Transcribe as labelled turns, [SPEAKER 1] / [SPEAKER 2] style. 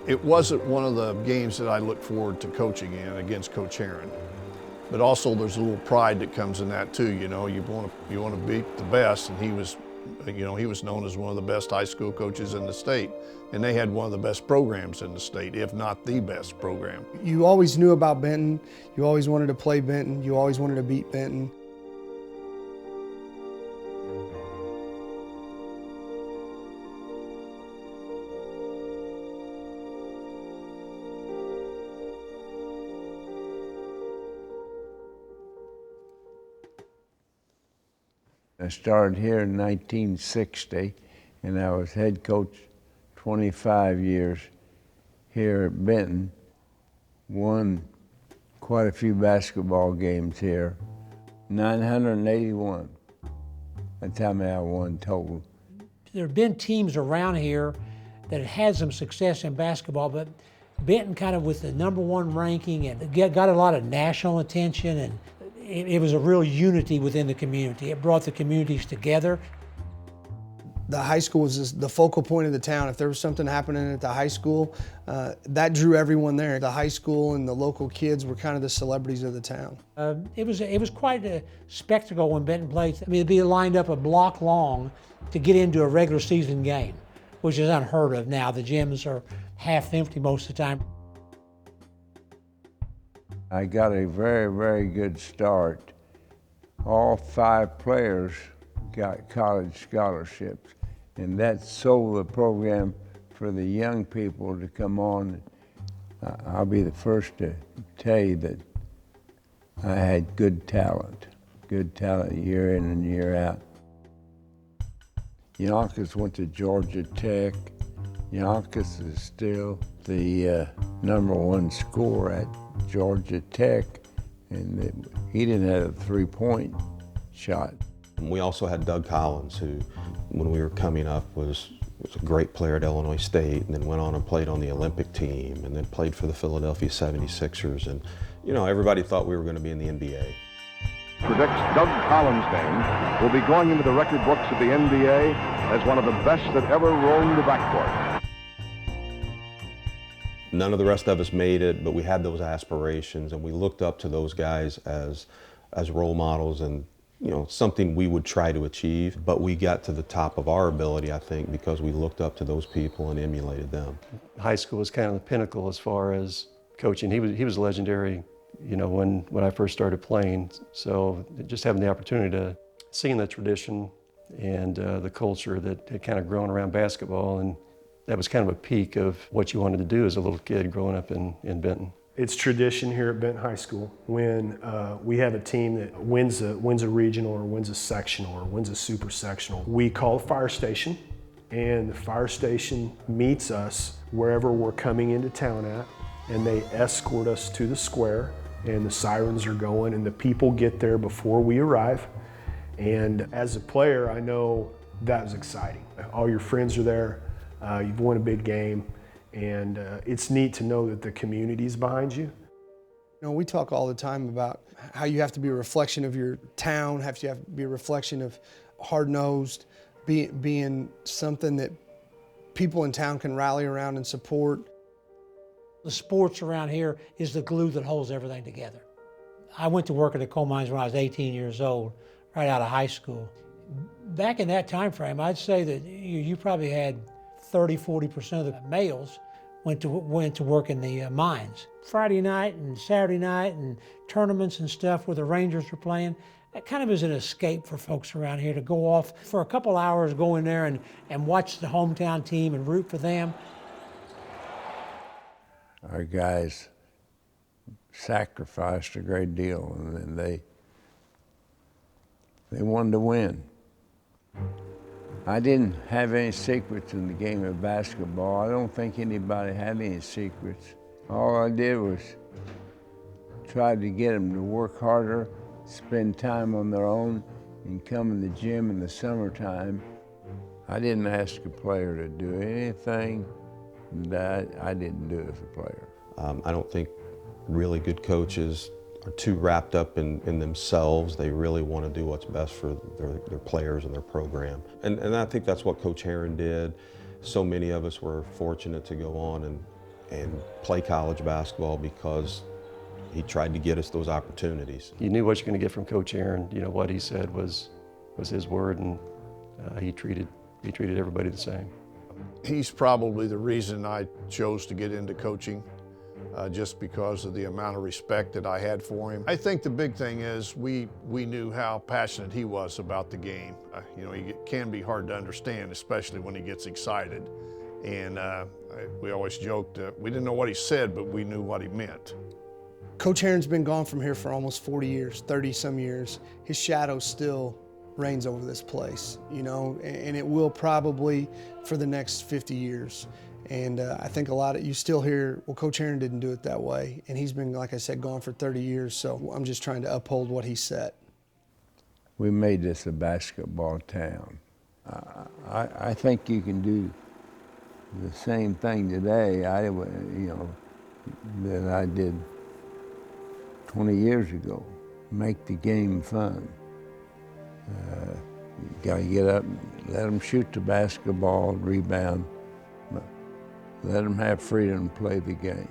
[SPEAKER 1] It wasn't one of the games that I look forward to coaching in against Coach Herron. But also there's a little pride that comes in that too. You know, you want to beat the best, and he was known as one of the best high school coaches in the state, and they had one of the best programs in the state, if not the best program.
[SPEAKER 2] You always knew about Benton. You always wanted to play Benton. You always wanted to beat Benton.
[SPEAKER 3] I started here in 1960, and I was head coach 25 years here at Benton. Won quite a few basketball games here. 981. That's how many I won total.
[SPEAKER 4] There have been teams around here that have had some success in basketball, but Benton kind of with the #1 ranking and got a lot of national attention, and it was a real unity within the community. It brought the communities together.
[SPEAKER 2] The high school was just the focal point of the town. If there was something happening at the high school, that drew everyone there. The high school and the local kids were kind of the celebrities of the town.
[SPEAKER 4] It was quite a spectacle when Benton played. I mean, it'd be lined up a block long to get into a regular season game, which is unheard of now. The gyms are half empty most of the time.
[SPEAKER 3] I got a very, very good start. All 5 players got college scholarships, and that sold the program for the young people to come on. I'll be the first to tell you that I had good talent year in and year out. Yonkers went to Georgia Tech. Yonkers is still the #1 scorer at Georgia Tech, and he didn't have a 3-point shot.
[SPEAKER 5] We also had Doug Collins, who, when we were coming up, was a great player at Illinois State, and then went on and played on the Olympic team, and then played for the Philadelphia 76ers. And, you know, everybody thought we were going to be in the NBA.
[SPEAKER 6] Predicts Doug Collins' name will be going into the record books of the NBA as one of the best that ever roamed the backcourt.
[SPEAKER 5] None of the rest of us made it, but we had those aspirations, and we looked up to those guys as role models, and, you know, something we would try to achieve. But we got to the top of our ability, I think, because we looked up to those people and emulated them.
[SPEAKER 7] High school was kind of the pinnacle as far as coaching. He was legendary, you know, when I first started playing. So just having the opportunity to see the tradition and the culture that had kind of grown around basketball, and that was kind of a peak of what you wanted to do as a little kid growing up in Benton.
[SPEAKER 8] It's tradition here at Benton High School when we have a team that wins a regional or wins a sectional or wins a super sectional. We call the fire station, and the fire station meets us wherever we're coming into town at, and they escort us to the square, and the sirens are going, and the people get there before we arrive. And as a player, I know that was exciting. All your friends are there. You've won a big game, and it's neat to know that the community's behind you.
[SPEAKER 2] You know, we talk all the time about how you have to be a reflection of your town, you have to be a reflection of hard-nosed, being something that people in town can rally around and support.
[SPEAKER 4] The sports around here is the glue that holds everything together. I went to work at the coal mines when I was 18 years old, right out of high school. Back in that time frame, I'd say that you probably had 30–40% of the males went to work in the mines. Friday night and Saturday night and tournaments and stuff where the Rangers were playing, that kind of is an escape for folks around here to go off for a couple hours, go in there and watch the hometown team and root for them.
[SPEAKER 3] Our guys sacrificed a great deal, and they wanted to win. I didn't have any secrets in the game of basketball. I don't think anybody had any secrets. All I did was try to get them to work harder, spend time on their own, and come in the gym in the summertime. I didn't ask a player to do anything that I didn't do as a player.
[SPEAKER 5] I don't think really good coaches are too wrapped up in themselves. They really want to do what's best for their players and their program. And I think that's what Coach Herron did. So many of us were fortunate to go on and and play college basketball because he tried to get us those opportunities.
[SPEAKER 7] You knew what you're going to get from Coach Aaron. You know, what he said was his word, and he treated everybody the same.
[SPEAKER 1] He's probably the reason I chose to get into coaching, just because of the amount of respect that I had for him. I think the big thing is we knew how passionate he was about the game. You know, he can be hard to understand, especially when he gets excited. And we always joked, we didn't know what he said, but we knew what he meant.
[SPEAKER 2] Coach Aaron's been gone from here for almost 40 years, 30 some years. His shadow still reigns over this place, you know, and it will probably for the next 50 years. And I think you still hear, well, Coach Aaron didn't do it that way. And he's been, like I said, gone for 30 years. So I'm just trying to uphold what he set.
[SPEAKER 3] We made this a basketball town. I think you can do the same thing today, that I did 20 years ago. Make the game fun. You gotta get up and let them shoot the basketball, rebound, but let them have freedom to play the game.